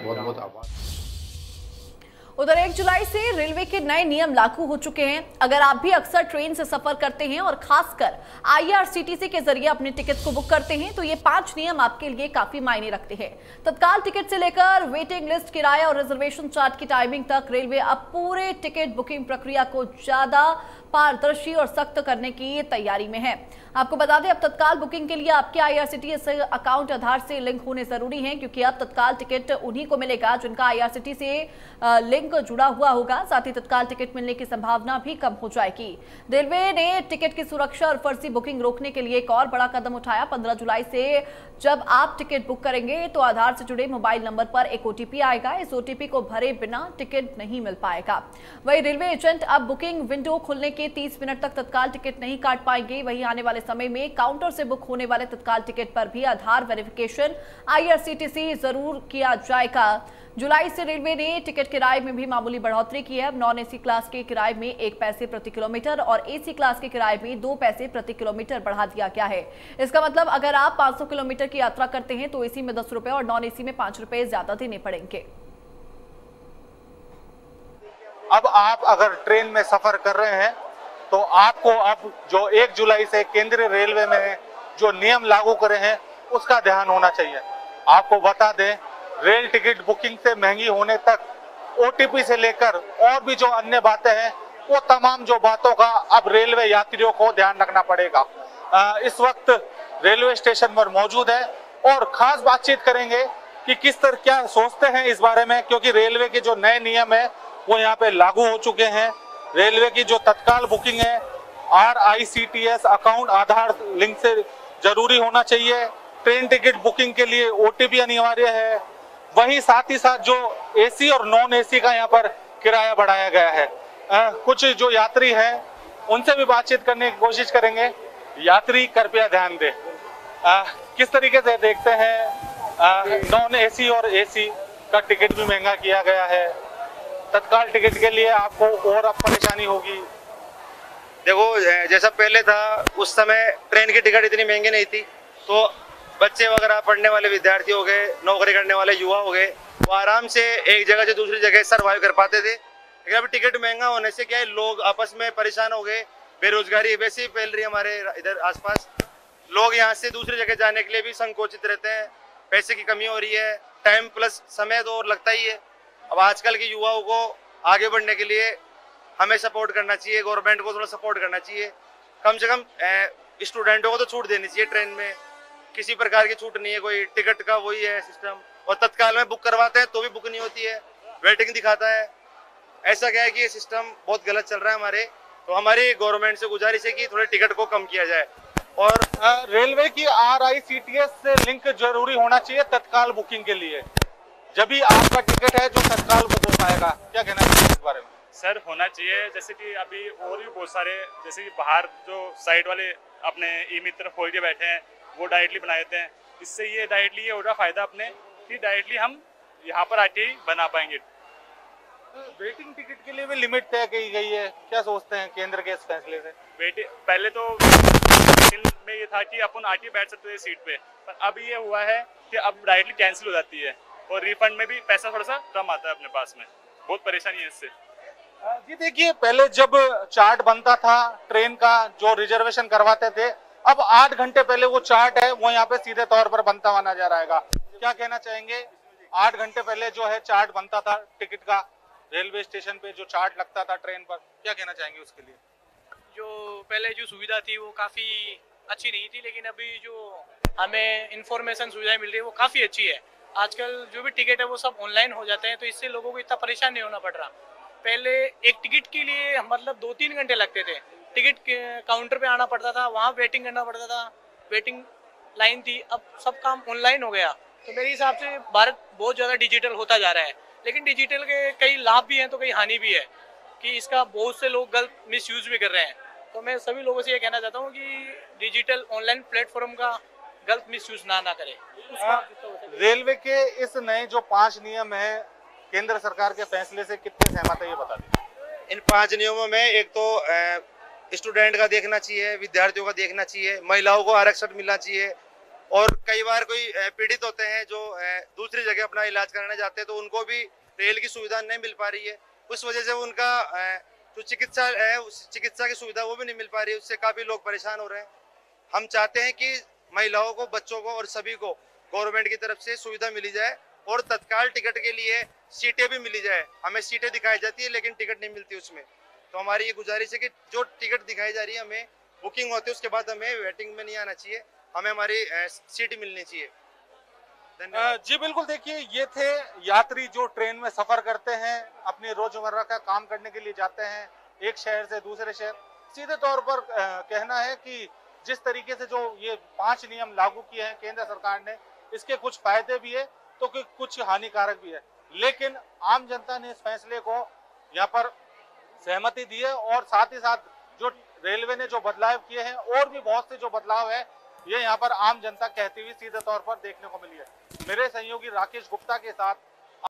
बहुत बहुत आभार। उधर 1 जुलाई से रेलवे के नए नियम लागू हो चुके हैं। अगर आप भी अक्सर ट्रेन से सफर करते हैं और खासकर IRCTC के जरिए अपने टिकट को बुक करते हैं तो ये 5 नियम आपके लिए काफी मायने रखते हैं। तत्काल टिकट से लेकर वेटिंग लिस्ट, किराया और रिजर्वेशन चार्ट की टाइमिंग तक रेलवे अब पूरे टिकट बुकिंग प्रक्रिया को ज्यादा पारदर्शी और सख्त करने की तैयारी में है। आपको बता दें, अब तत्काल बुकिंग के लिए आपके IRCTC अकाउंट आधार से लिंक होने जरूरी है, क्योंकि अब तत्काल टिकट उन्हीं को मिलेगा जिनका IRCTC से लिंक जुड़ा हुआ होगा। साथ ही तत्काल टिकट मिलने की संभावना भी कम हो जाएगी। रेलवे ने टिकट की सुरक्षा और फर्जी बुकिंग रोकने के लिए एक और बड़ा कदम उठाया। 15 जुलाई से जब आप टिकट बुक करेंगे तो आधार से जुड़े मोबाइल नंबर पर एक OTP आएगा। इस OTP को भरे बिना टिकट नहीं मिल पाएगा। वही रेलवे एजेंट अब बुकिंग विंडो खुलने के 30 मिनट तक तत्काल टिकट नहीं काट पाएंगे। वहीं आने वाले समय में काउंटर से बुक होने वाले तत्काल टिकट पर भी आधार वेरिफिकेशन IRCTC जरूर किया जाएगा। जुलाई से रेलवे ने टिकट किराए में भी मामूली बढ़ोतरी की है। अब नॉन AC क्लास के किराए में 1 पैसे प्रति किलोमीटर और AC क्लास के किराए में 2 पैसे प्रति किलोमीटर बढ़ा दिया गया है। इसका मतलब अगर आप 500 किलोमीटर की यात्रा करते हैं तो AC में 10 रुपए और नॉन AC में 5 रुपए ज्यादा देने पड़ेंगे। अब आप अगर ट्रेन में सफर कर रहे हैं तो आपको अब जो 1 जुलाई से केंद्रीय रेलवे में जो नियम लागू करे हैं उसका ध्यान होना चाहिए। आपको बता दें, रेल टिकट बुकिंग से महंगी होने तक OTP से लेकर और भी जो अन्य बातें हैं वो तमाम जो बातों का अब रेलवे यात्रियों को ध्यान रखना पड़ेगा। इस वक्त रेलवे स्टेशन पर मौजूद है और खास बातचीत करेंगे कि किस तरह क्या सोचते हैं इस बारे में, क्योंकि रेलवे के जो नए नियम है वो यहाँ पे लागू हो चुके हैं। रेलवे की जो तत्काल बुकिंग है RICTS अकाउंट आधार लिंक से जरूरी होना चाहिए। ट्रेन टिकट बुकिंग के लिए OTP अनिवार्य है। वहीं साथ ही साथ जो AC और नॉन AC का यहाँ पर किराया बढ़ाया गया है। कुछ जो यात्री हैं उनसे भी बातचीत करने की कोशिश करेंगे। यात्री कृपया ध्यान दें, किस तरीके से देखते हैं नॉन AC और AC का टिकट भी महंगा किया गया है। तत्काल टिकट के लिए आपको और अब परेशानी होगी। देखो, जैसा पहले था उस समय ट्रेन की टिकट इतनी महंगी नहीं थी, तो बच्चे वगैरह, पढ़ने वाले विद्यार्थी हो गए, नौकरी करने वाले युवा हो गए, वो आराम से एक जगह से दूसरी जगह सर्वाइव कर पाते थे। लेकिन अभी टिकट महंगा होने से क्या है, लोग आपस में परेशान हो गए। बेरोजगारी वैसे ही फैल रही है हमारे इधर आसपास। लोग यहाँ से दूसरी जगह जाने के लिए भी संकोचित रहते हैं। पैसे की कमी हो रही है, टाइम प्लस समय तो और लगता ही है। अब आजकल के युवाओं को आगे बढ़ने के लिए हमें सपोर्ट करना चाहिए, गवर्नमेंट को थोड़ा सपोर्ट करना चाहिए। कम से कम स्टूडेंटों को तो छूट देनी चाहिए। ट्रेन में किसी प्रकार की छूट नहीं है, कोई टिकट का वही है सिस्टम। और तत्काल में बुक करवाते हैं तो भी बुक नहीं होती है, वेटिंग दिखाता है। ऐसा क्या है कि ये सिस्टम बहुत गलत चल रहा है हमारे। तो हमारी गवर्नमेंट से गुजारिश है कि थोड़े टिकट को कम किया जाए। और रेलवे की RICTS से लिंक जरूरी होना चाहिए तत्काल बुकिंग के लिए। जब भी आपका टिकट है जो तत्काल बुक हो पाएगा। क्या कहना चाहिए इस बारे में? सर, होना चाहिए। जैसे कि अभी और भी बहुत सारे, जैसे कि बाहर जो साइड वाले अपने ई-मित्र खोल के बैठे हैं वो डायरेक्टली बना देते हैं। इससे ये डायरेक्टली ये हो रहा फायदा अपने कि डायरेक्टली हम यहाँ पर आके ही बना पाएंगे। वेटिंग टिकट के लिए भी लिमिट तय की गई है। क्या सोचते हैं केंद्र के इस फैसले से? पहले तो में ये था कि अपन आके बैठ सकते थे सीट पे, पर अब ये हुआ है कि अब डायरेक्टली कैंसिल हो जाती है और रिफंड में भी पैसा थोड़ा सा कम आता है अपने पास में। बहुत परेशानी है इससे। जी देखिए, पहले जब चार्ट बनता था ट्रेन का, जो रिजर्वेशन करवाते थे, अब 8 घंटे पहले वो चार्ट है वो यहाँ पे सीधे तौर पर बनता हुआ नजर आएगा। क्या कहना चाहेंगे? 8 घंटे पहले जो है चार्ट बनता था टिकट का, रेलवे स्टेशन पे जो चार्ट लगता था ट्रेन पर, क्या कहना चाहेंगे उसके लिए? जो पहले जो सुविधा थी वो काफ़ी अच्छी नहीं थी, लेकिन अभी जो हमें इंफॉर्मेशन सुविधाएं मिल रही है वो काफ़ी अच्छी है। आजकल जो भी टिकट है वो सब ऑनलाइन हो जाते हैं, तो इससे लोगों को इतना परेशान नहीं होना पड़ रहा। पहले एक टिकट के लिए मतलब 2-3 घंटे लगते थे। टिकट काउंटर पे आना पड़ता था, वहाँ वेटिंग करना पड़ता था, वेटिंग लाइन थी। अब सब काम ऑनलाइन हो गया, तो मेरे हिसाब से भारत बहुत ज़्यादा डिजिटल होता जा रहा है। लेकिन डिजिटल के कई लाभ भी हैं तो कई हानि भी है, कि इसका बहुत से लोग गलत मिसयूज भी कर रहे हैं। तो मैं सभी लोगों से ये कहना चाहता हूँ कि डिजिटल ऑनलाइन प्लेटफॉर्म का गलत मिसयूज ना करें। रेलवे के इस नए जो 5 नियम है, केंद्र सरकार के फैसले से कितने सहमत है ये बता दीजिए। इन 5 नियमों में एक तो स्टूडेंट का देखना चाहिए, विद्यार्थियों का देखना चाहिए, महिलाओं को आरक्षण मिलना चाहिए, और कई बार कोई पीड़ित होते हैं जो दूसरी जगह अपना इलाज कराने जाते हैं, तो उनको भी रेल की सुविधा नहीं मिल पा रही है। उस वजह से उनका जो चिकित्सा है, उस चिकित्सा की सुविधा वो भी नहीं मिल पा रही है। उससे काफ़ी लोग परेशान हो रहे हैं। हम चाहते हैं कि महिलाओं को, बच्चों को और सभी को गवर्नमेंट की तरफ से सुविधा मिली जाए और तत्काल टिकट के लिए सीटें भी मिली जाए। हमें सीटें दिखाई जाती है लेकिन टिकट नहीं मिलती उसमें। तो हमारी ये गुजारिश है कि जो टिकट दिखाई जा रही है, हमें बुकिंग होती है, उसके बाद हमें वेटिंग में नहीं आना चाहिए, हमें हमारी सीट मिलनी चाहिए। धन्यवाद। जी बिल्कुल, देखिए ये थे यात्री जो ट्रेन में सफर करते हैं, अपने रोजमर्रा का काम करने के लिए जाते हैं एक शहर से दूसरे शहर। सीधे तौर पर कहना है कि जिस तरीके से जो ये 5 नियम लागू किए हैं केंद्र सरकार ने, इसके कुछ फायदे भी है तो कुछ हानिकारक भी है, लेकिन आम जनता ने इस फैसले को यहाँ पर सहमति दी है। और साथ ही साथ जो रेलवे ने जो बदलाव किए हैं, और भी बहुत से जो बदलाव है, ये यहाँ पर आम जनता कहती हुई सीधे तौर पर देखने को मिली है। मेरे सहयोगी राकेश गुप्ता के साथ